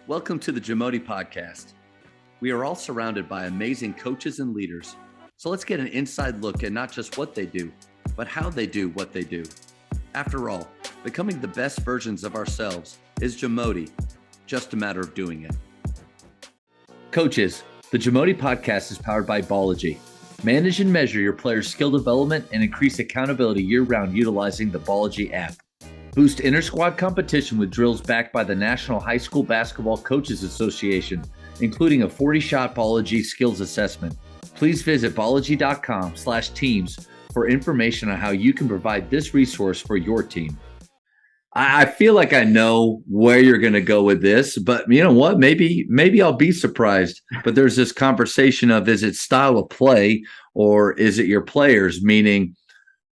Welcome to the JAMODI podcast. We are all surrounded by amazing coaches and leaders. So let's get an inside look at not just what they do, but how they do what they do. After all, becoming the best versions of ourselves is JAMODI, just a matter of doing it. Coaches, the JAMODI podcast is powered by Ballogy. Manage and measure your players' skill development and increase accountability year-round utilizing the Ballogy app. Boost inter-squad competition with drills backed by the National High School Basketball Coaches Association, including a 40-shot Ballogy skills assessment. Please visit ballogy.com/teams for information on how you can provide this resource for your team. I feel like I know where you're going to go with this, but you know what? Maybe I'll be surprised. But there's this conversation of, is it style of play or is it your players? Meaning,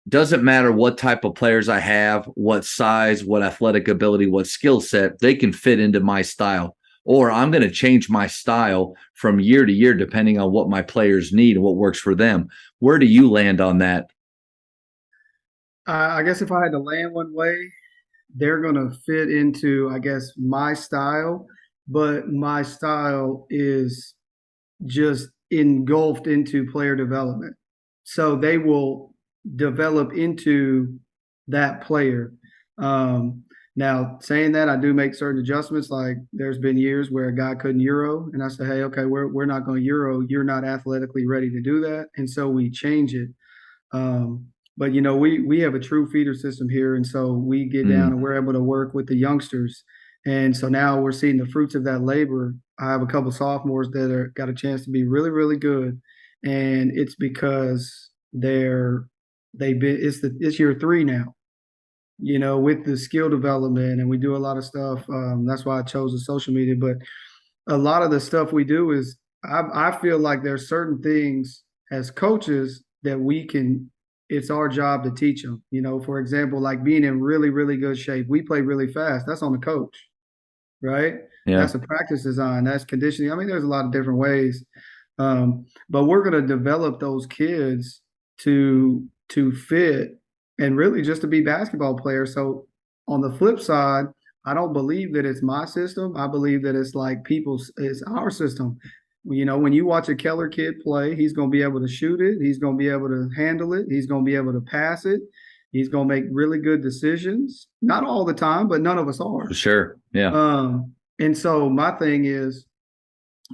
doesn't matter what type of players I have, what size, what athletic ability, what skill set, they can fit into my style. Or I'm going to change my style from year to year depending on what my players need and what works for them. Where do you land on that? I guess if I had to land one way, they're going to fit into, I guess, my style, but my style is just engulfed into player development. So they will develop into that player. Now, saying that, I do make certain adjustments. Like there's been years where a guy couldn't Euro, and I say, hey, okay, we're not going to Euro. You're not athletically ready to do that. And so we change it. But you know, we have a true feeder system here, and so we get down and we're able to work with the youngsters, and so now we're seeing the fruits of that labor. I have a couple sophomores that are got a chance to be really, really good, and it's because it's year three now, you know, with the skill development, and we do a lot of stuff. That's why I chose the social media, but a lot of the stuff we do is I feel like there's certain things as coaches that we can it's our job to teach them. You know, for example, like being in really, really good shape. We play really fast. That's on the coach, right? Yeah. That's a practice design. That's conditioning. I mean, there's a lot of different ways. But we're going to develop those kids to fit and really just to be basketball players. So on the flip side, I don't believe that it's my system. I believe that it's like it's our system. You know, when you watch a Keller kid play, he's going to be able to shoot it. He's going to be able to handle it. He's going to be able to pass it. He's going to make really good decisions. Not all the time, but none of us are. For sure. Yeah. And so my thing is,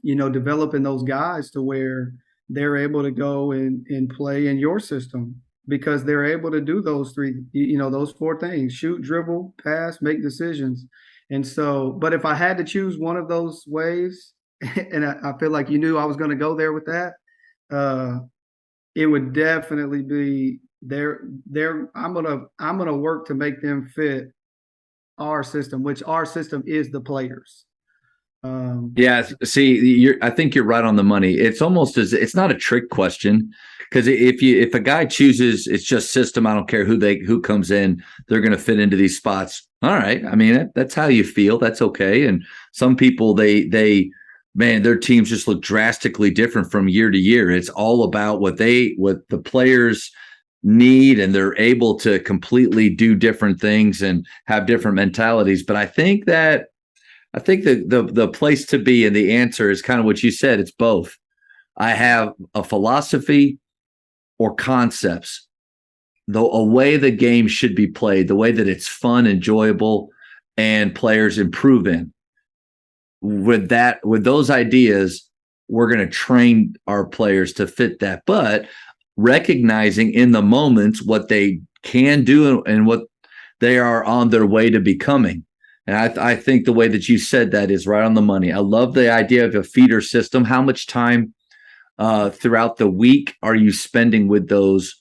you know, developing those guys to where they're able to go and play in your system because they're able to do those those four things: shoot, dribble, pass, make decisions. And so, but if I had to choose one of those ways, and I feel like you knew I was going to go there with that. It would definitely be there. I'm gonna work to make them fit our system, which our system is the players. Yeah. See, I think you're right on the money. It's almost it's not a trick question because if a guy chooses it's just system, I don't care who comes in, they're going to fit into these spots. All right. I mean, that's how you feel. That's okay. And some people man, their teams just look drastically different from year to year. It's all about what the players need, and they're able to completely do different things and have different mentalities. But I think that the place to be and the answer is kind of what you said. It's both. I have a philosophy or concepts, a way the game should be played, the way that it's fun, enjoyable, and players improve in. With those ideas, we're going to train our players to fit that, but recognizing in the moments what they can do and what they are on their way to becoming. And I think the way that you said that is right on the money. I love the idea of a feeder system. How much time throughout the week are you spending with those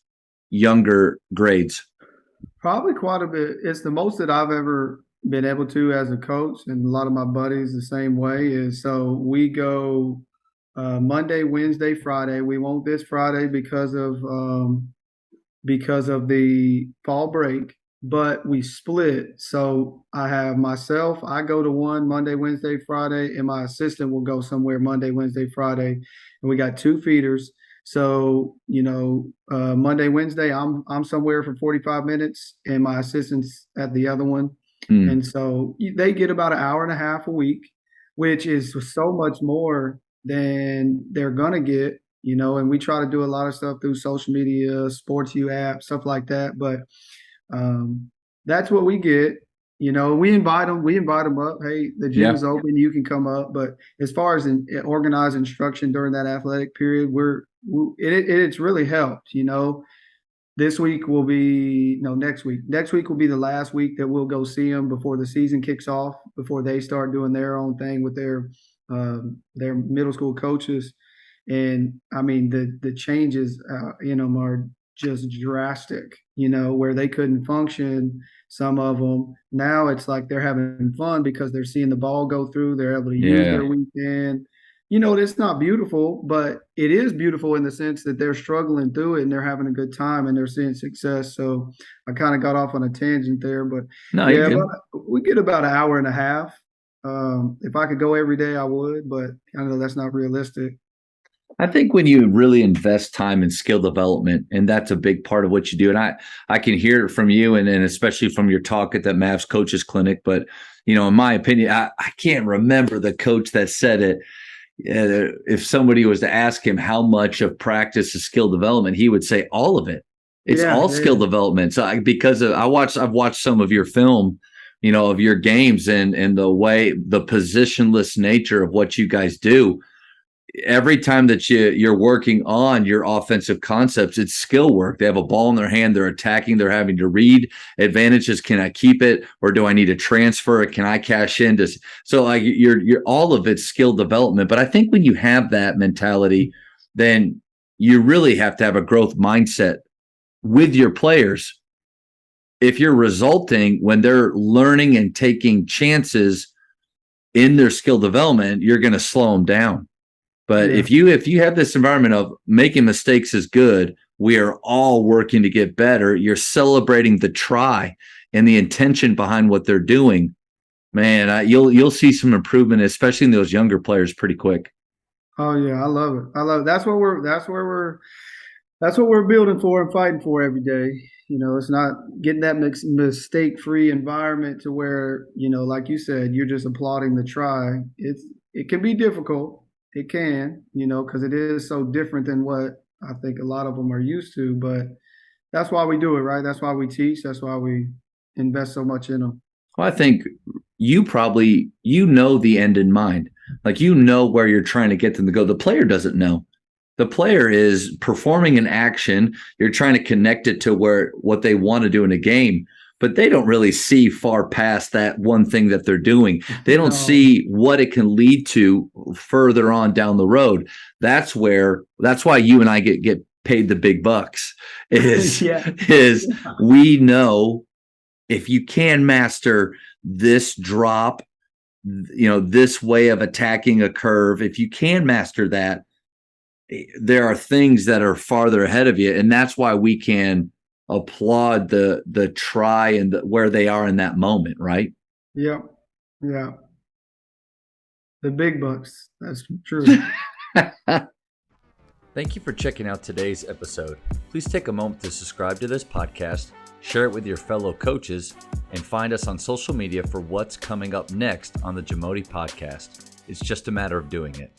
younger grades? Probably quite a bit. It's the most that I've ever been able to as a coach, and a lot of my buddies the same way. Is so we go Monday, Wednesday, Friday. We won't this Friday because of the fall break, but we split. So I have myself, I go to one Monday, Wednesday, Friday, and my assistant will go somewhere Monday, Wednesday, Friday. And we got two feeders. So, you know, Monday, Wednesday, I'm somewhere for 45 minutes and my assistant's at the other one. And so they get about an hour and a half a week, which is so much more than they're gonna get, and we try to do a lot of stuff through social media, Sports U app, stuff like that. But that's what we get. We invite them up. Hey, the gym Yeah. is open. You can come up. But as far as organized instruction during that athletic period, it's really helped. This week will be no next week. Next week will be the last week that we'll go see them before the season kicks off, before they start doing their own thing with their middle school coaches. And I mean the changes in them are just drastic. Where they couldn't function, some of them now it's like they're having fun because they're seeing the ball go through. They're able to use Yeah. their weekend. It's not beautiful, but it is beautiful in the sense that they're struggling through it and they're having a good time and they're seeing success. So I kind of got off on a tangent there, but No, you're yeah, good. we get about an hour and a half. If I could go every day, I would, but I know that's not realistic. I think when you really invest time in skill development, and that's a big part of what you do, and I can hear it from you, and especially from your talk at that Mavs coaches clinic. But in my opinion, I can't remember the coach that said it. If somebody was to ask him how much of practice is skill development, he would say all of it. It's Yeah, all yeah, skill development. So I've watched some of your film, of your games and the positionless nature of what you guys do. Every time that you're working on your offensive concepts, it's skill work. They have a ball in their hand, they're attacking, they're having to read advantages. Can I keep it, or do I need to transfer it? Can I cash in? So like you're all of it's skill development. But I think when you have that mentality, then you really have to have a growth mindset with your players. If you're resulting when they're learning and taking chances in their skill development, you're going to slow them down. But yeah. if you have this environment of making mistakes is good, we are all working to get better. You're celebrating the try and the intention behind what they're doing. Man, you'll see some improvement, especially in those younger players, pretty quick. Oh yeah, I love it. I love it. That's what we're building for and fighting for every day. It's not getting that mistake-free environment to where, like you said, you're just applauding the try. It can be difficult. It can, because it is so different than what I think a lot of them are used to. But that's why we do it, right? That's why we teach. That's why we invest so much in them. Well, I think you probably the end in mind. Like where you're trying to get them to go. The player doesn't know. The player is performing an action. You're trying to connect it to what they want to do in a game, but they don't really see far past that one thing that they're doing. They don't see what it can lead to further on down the road. That's why you and I get paid the big bucks is we know if you can master this drop, this way of attacking a curve, if you can master that, there are things that are farther ahead of you. And that's why we can applaud the try and where they are in that moment, right? Yep. Yeah. The big bucks. That's true. Thank you for checking out today's episode. Please take a moment to subscribe to this podcast, share it with your fellow coaches, and find us on social media for what's coming up next on the JAMODI podcast. It's just a matter of doing it.